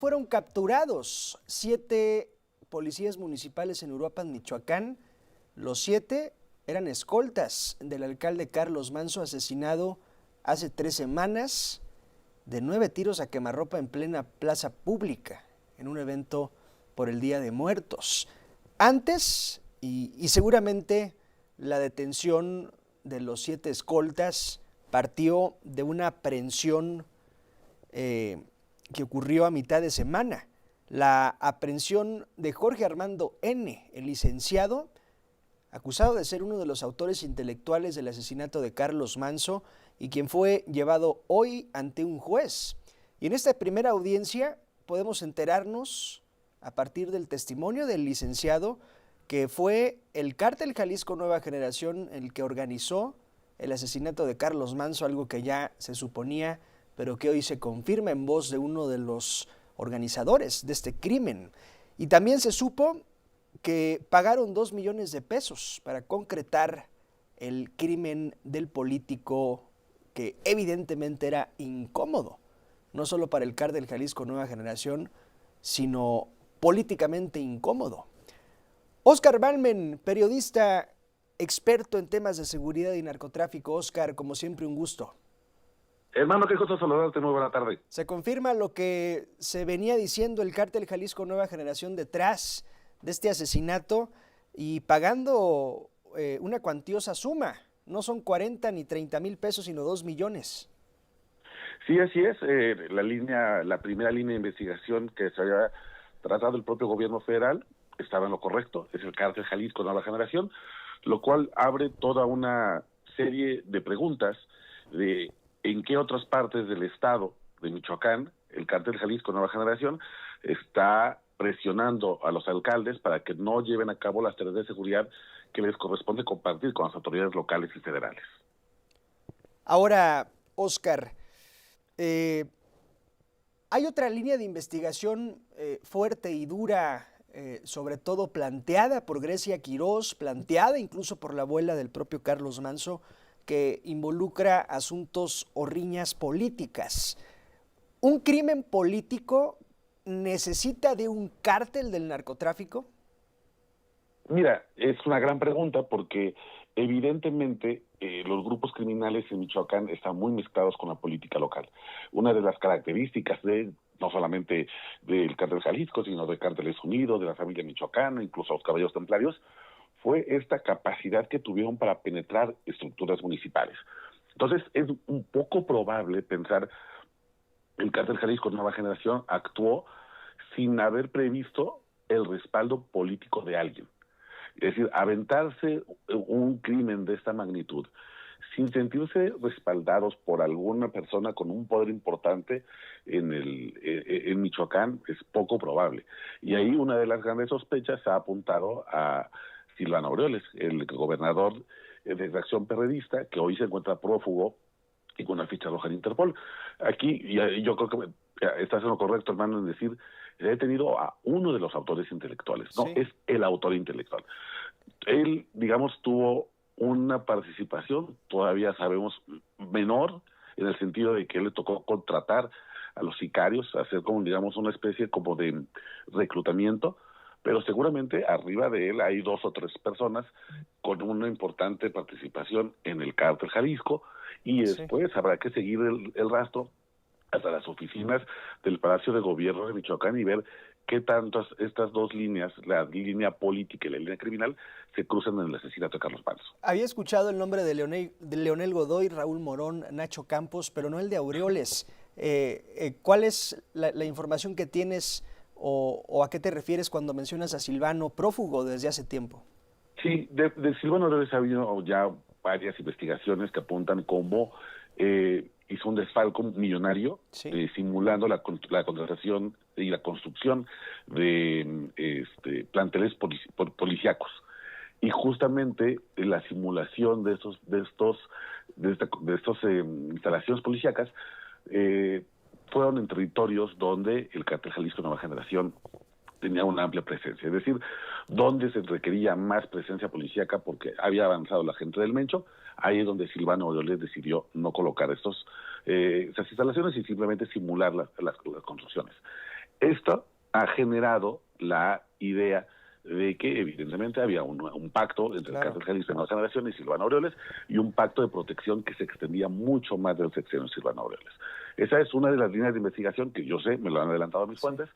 Fueron capturados 7 policías municipales en Uruapan, Michoacán. Los 7 eran escoltas del alcalde Carlos Manso, asesinado hace 3 semanas de 9 tiros a quemarropa en plena plaza pública, en un evento por el Día de Muertos. Antes, y seguramente la detención de los 7 escoltas partió de una aprehensión que ocurrió a mitad de semana. La aprehensión de Jorge Armando N., el licenciado, acusado de ser uno de los autores intelectuales del asesinato de Carlos Manso y quien fue llevado hoy ante un juez. Y en esta primera audiencia podemos enterarnos, a partir del testimonio del licenciado, que fue el Cártel Jalisco Nueva Generación el que organizó el asesinato de Carlos Manso, algo que ya se suponía, pero que hoy se confirma en voz de uno de los organizadores de este crimen. Y también se supo que pagaron 2 millones de pesos para concretar el crimen del político, que evidentemente era incómodo, no solo para el Cártel Jalisco Nueva Generación, sino políticamente incómodo. Óscar Balmen, periodista experto en temas de seguridad y narcotráfico. Óscar, como siempre, un gusto. Hermano, qué gusto saludarte, muy buena tarde. Se confirma lo que se venía diciendo, el Cártel Jalisco Nueva Generación detrás de este asesinato y pagando una cuantiosa suma. No son 40 ni 30 mil pesos, sino 2 millones. Sí, así es. La primera línea de investigación que se había tratado el propio gobierno federal estaba en lo correcto, es el Cártel Jalisco Nueva Generación, lo cual abre toda una serie de preguntas de en qué otras partes del estado de Michoacán el Cártel Jalisco Nueva Generación está presionando a los alcaldes para que no lleven a cabo las tareas de seguridad que les corresponde compartir con las autoridades locales y federales. Ahora, Óscar, hay otra línea de investigación fuerte y dura, sobre todo planteada por Grecia Quirós, planteada incluso por la abuela del propio Carlos Manso, que involucra asuntos o riñas políticas. ¿Un crimen político necesita de un cártel del narcotráfico? Mira, es una gran pregunta porque evidentemente los grupos criminales en Michoacán están muy mezclados con la política local. Una de las características no solamente del Cártel Jalisco, sino de Cárteles Unidos, de la familia michoacana, incluso los Caballeros Templarios, fue esta capacidad que tuvieron para penetrar estructuras municipales. Entonces, es un poco probable pensar que el Cártel Jalisco Nueva Generación actuó sin haber previsto el respaldo político de alguien. Es decir, aventarse un crimen de esta magnitud sin sentirse respaldados por alguna persona con un poder importante en Michoacán es poco probable. Y ahí una de las grandes sospechas se ha apuntado a Silvano Aureoles, el gobernador de Acción Perredista, que hoy se encuentra prófugo y con una ficha roja en Interpol. Aquí yo creo que estás en lo correcto, hermano, en decir, he detenido a uno de los autores intelectuales, no, Sí. es el autor intelectual. Él, digamos, tuvo una participación, todavía sabemos, menor, en el sentido de que le tocó contratar a los sicarios, hacer como, digamos, una especie como de reclutamiento, pero seguramente arriba de él hay 2 o 3 personas con una importante participación en el Cártel Jalisco, y después habrá que seguir el rastro hasta las oficinas del Palacio de Gobierno de Michoacán y ver qué tantas estas 2 líneas, la línea política y la línea criminal, se cruzan en el asesinato de Carlos Manso. Había escuchado el nombre de Leonel Godoy, Raúl Morón, Nacho Campos, pero no el de Aureoles. ¿Cuál es la información que tienes o a qué te refieres cuando mencionas a Silvano, prófugo desde hace tiempo? Sí, de Silvano Aureoles ha habido ya varias investigaciones que apuntan cómo hizo un desfalco millonario, sí, simulando la contratación y la construcción de planteles policíacos. Y justamente la simulación de estas instalaciones policíacas fueron en territorios donde el Cártel Jalisco Nueva Generación tenía una amplia presencia, es decir, donde se requería más presencia policíaca porque había avanzado la gente del Mencho. Ahí es donde Silvano Aureoles decidió no colocar esas instalaciones y simplemente simular las construcciones. Esto ha generado la idea de que evidentemente había un pacto entre el Cártel Jalisco de Nueva Generación y Silvano Aureoles, y un pacto de protección que se extendía mucho más del sexenio de Silvano Aureoles. Esa es una de las líneas de investigación que yo sé, me lo han adelantado mis fuentes,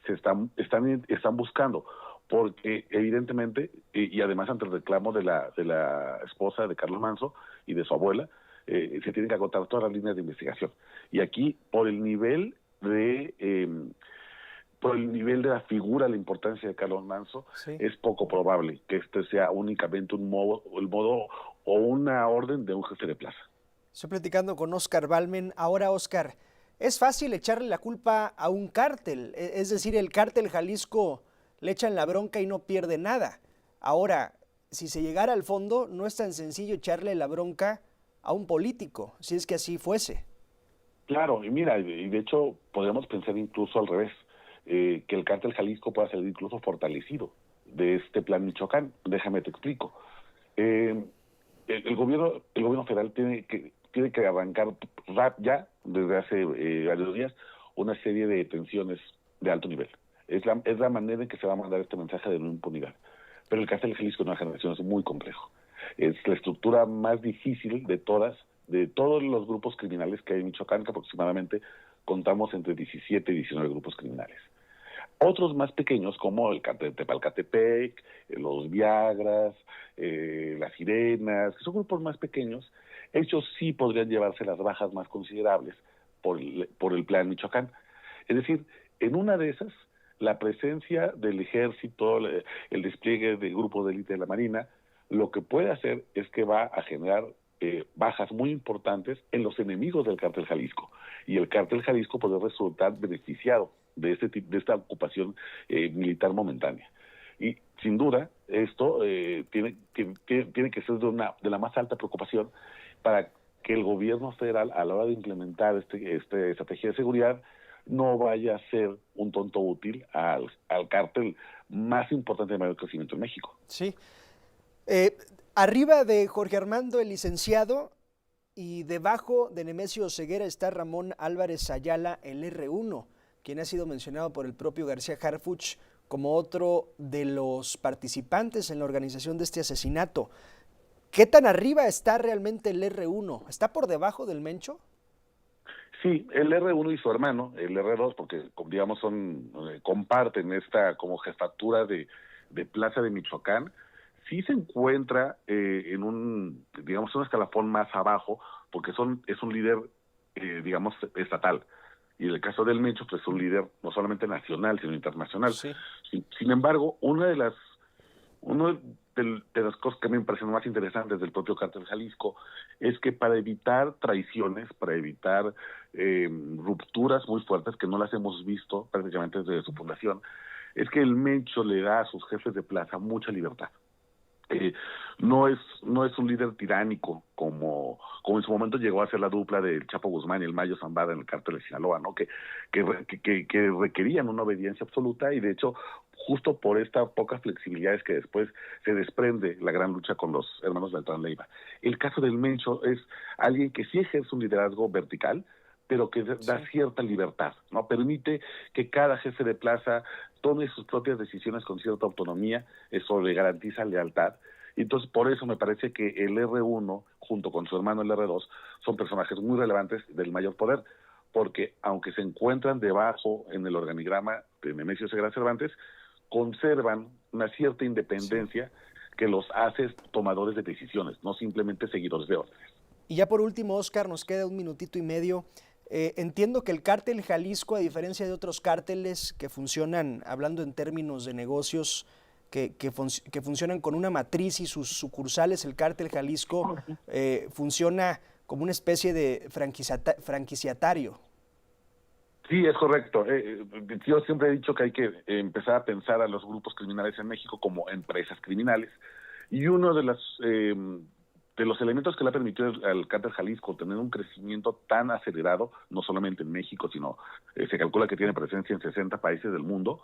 se están buscando, porque evidentemente, y además ante el reclamo de la esposa de Carlos Manso y de su abuela, se tienen que agotar todas las líneas de investigación. Y aquí, por el nivel de la figura, la importancia de Carlos Manso, es poco probable que este sea únicamente el modo o una orden de un jefe de plaza. Estoy platicando con Óscar Balmen. Ahora, Óscar, es fácil echarle la culpa a un cártel, es decir, el cártel Jalisco le echan la bronca y no pierde nada. Ahora, si se llegara al fondo, no es tan sencillo echarle la bronca a un político, si es que así fuese. Claro, y mira, y de hecho podríamos pensar incluso al revés, que el cártel Jalisco pueda ser incluso fortalecido de este plan Michoacán. Déjame te explico. El gobierno federal tiene que arrancar ya desde hace varios días una serie de detenciones de alto nivel. Es la manera en que se va a mandar este mensaje de no impunidad. Pero el cártel Jalisco de Nueva Generación es muy complejo. Es la estructura más difícil de todos los grupos criminales que hay en Michoacán, que aproximadamente contamos entre 17 y 19 grupos criminales. Otros más pequeños, como el cártel de Tepalcatepec, los Viagras, las Sirenas, que son grupos más pequeños, ellos sí podrían llevarse las bajas más considerables por el plan Michoacán. Es decir, en una de esas, la presencia del ejército, el despliegue de grupos de élite de la Marina, lo que puede hacer es que va a generar bajas muy importantes en los enemigos del cártel Jalisco, y el cártel Jalisco puede resultar beneficiado de esta ocupación militar momentánea. Y sin duda esto tiene que ser de la más alta preocupación para que el gobierno federal, a la hora de implementar esta estrategia de seguridad, no vaya a ser un tonto útil al cártel más importante de mayor crecimiento en México. Sí. Arriba de Jorge Armando, el licenciado, y debajo de Nemesio Ceguera está Ramón Álvarez Ayala, el R1, quien ha sido mencionado por el propio García Harfuch como otro de los participantes en la organización de este asesinato. ¿Qué tan arriba está realmente el R1? ¿Está por debajo del Mencho? Sí, el R1 y su hermano, el R2, porque digamos comparten esta como jefatura de Plaza de Michoacán, sí se encuentra en un escalafón más abajo, porque es un líder, digamos, estatal. Y en el caso del Mencho, pues es un líder no solamente nacional, sino internacional. Sí. Sin embargo, una de las cosas que a mí me parecen más interesantes del propio cártel Jalisco es que para evitar traiciones, para evitar rupturas muy fuertes, que no las hemos visto prácticamente desde su fundación, es que el Mencho le da a sus jefes de plaza mucha libertad. No es un líder tiránico como en su momento llegó a ser la dupla del Chapo Guzmán y el Mayo Zambada en el cártel de Sinaloa, ¿no? Que requerían una obediencia absoluta, y de hecho justo por esta poca flexibilidad es que después se desprende la gran lucha con los hermanos Beltrán Leiva. El caso del Mencho es alguien que sí ejerce un liderazgo vertical, pero que da cierta libertad, ¿no? Permite que cada jefe de plaza tome sus propias decisiones con cierta autonomía, eso le garantiza lealtad. Y entonces por eso me parece que el R1, junto con su hermano el R2, son personajes muy relevantes del mayor poder, porque aunque se encuentran debajo en el organigrama de Nemesio Ceguera Cervantes, conservan una cierta independencia que los hace tomadores de decisiones, no simplemente seguidores de órdenes. Y ya por último, Óscar, nos queda un minutito y medio. Entiendo que el cártel Jalisco, a diferencia de otros cárteles que funcionan, hablando en términos de negocios, que funcionan con una matriz y sus sucursales, el cártel Jalisco funciona como una especie de franquiciatario. Sí, es correcto. Yo siempre he dicho que hay que empezar a pensar a los grupos criminales en México como empresas criminales, y uno de los elementos que le ha permitido al cártel Jalisco tener un crecimiento tan acelerado, no solamente en México, sino se calcula que tiene presencia en 60 países del mundo,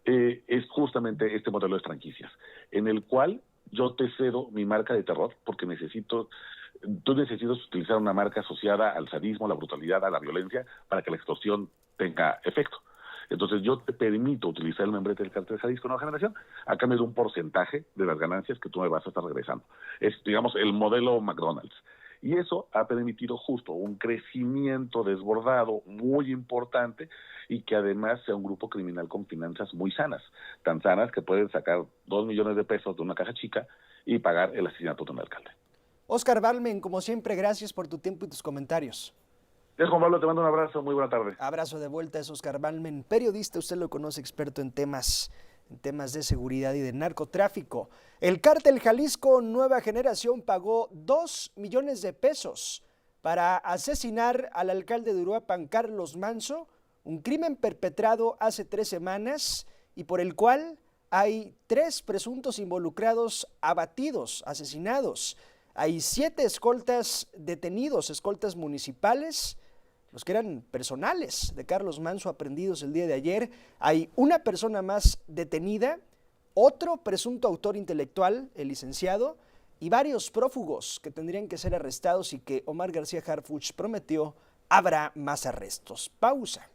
es justamente este modelo de franquicias, en el cual yo te cedo mi marca de terror porque tú necesitas utilizar una marca asociada al sadismo, a la brutalidad, a la violencia, para que la extorsión tenga efecto. Entonces yo te permito utilizar el membrete del Cártel Jalisco Nueva Generación a cambio de un porcentaje de las ganancias que tú me vas a estar regresando. Es, digamos, el modelo McDonald's. Y eso ha permitido justo un crecimiento desbordado muy importante y que además sea un grupo criminal con finanzas muy sanas, tan sanas que pueden sacar 2 millones de pesos de una caja chica y pagar el asesinato de un alcalde. Óscar Balmen, como siempre, gracias por tu tiempo y tus comentarios. Juan Pablo, te mando un abrazo, muy buena tarde. Abrazo de vuelta, es Óscar Balmen, periodista, usted lo conoce, experto en temas de seguridad y de narcotráfico. El Cártel Jalisco Nueva Generación pagó 2 millones de pesos para asesinar al alcalde de Uruapan, Carlos Manso, un crimen perpetrado hace 3 semanas y por el cual hay 3 presuntos involucrados abatidos, asesinados. Hay 7 escoltas detenidos, escoltas municipales, los que eran personales de Carlos Manso aprendidos el día de ayer. Hay una persona más detenida, otro presunto autor intelectual, el licenciado, y varios prófugos que tendrían que ser arrestados y que Omar García Harfuch prometió habrá más arrestos. Pausa.